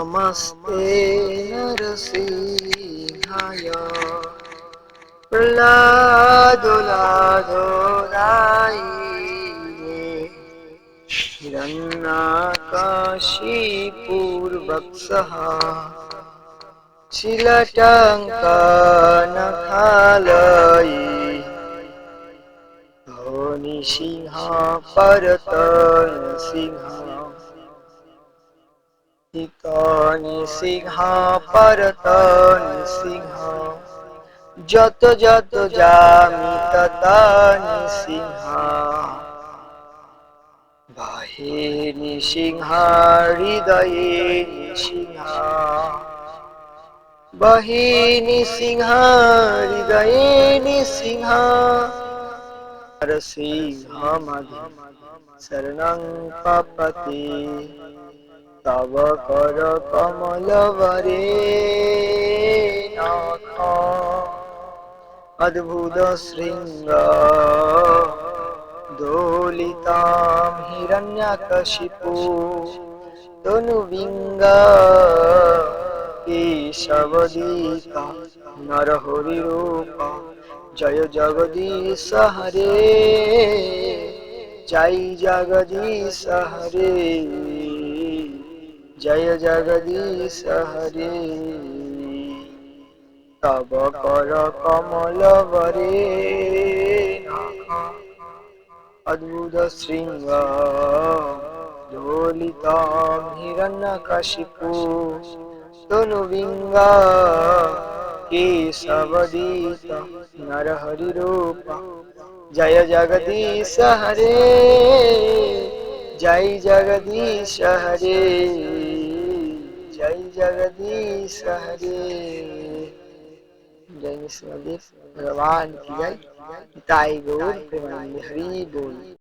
नमस्ते नरसिंहाय प्रह्लादोलाधोदायिने हिरण्यकाशीपूर्वक्षः शिलटङ्कनखालयि धोनिसिंह परतनसिंह सिंह परतनसिंह যত যত যামি তত নিসিংহ বাহে নিসিংহ হৃদয়ে নিসিংহ বাহে নিসিংহ হৃদয়ে নিসিংহ নরসিংহ মধি শরণং পপতি তব কর কমল বরে নাথ অদ্ভুত শৃঙ্গ দোলিতাম হিরণ্যকশিপু তনুবিঙ্গ কেশবদীতা নরহরি রূপ জয় জগদীশ হরে জয় জগদীশ হরে জয় জগদীশ হরে তব কর কমল বরে অদ্ভুত শৃঙ্গ দোলিতম হিরণ্যকশিপু তনুবিঙ্গ কেশবদীত নরহরি রূপ জয় জগদীশ হরে জয় জগদীশ হরে জয় জগদীশ হরে जय नृसिंहदेव भगवान की जय। निताई गौर प्रेमानंद हरि बोल।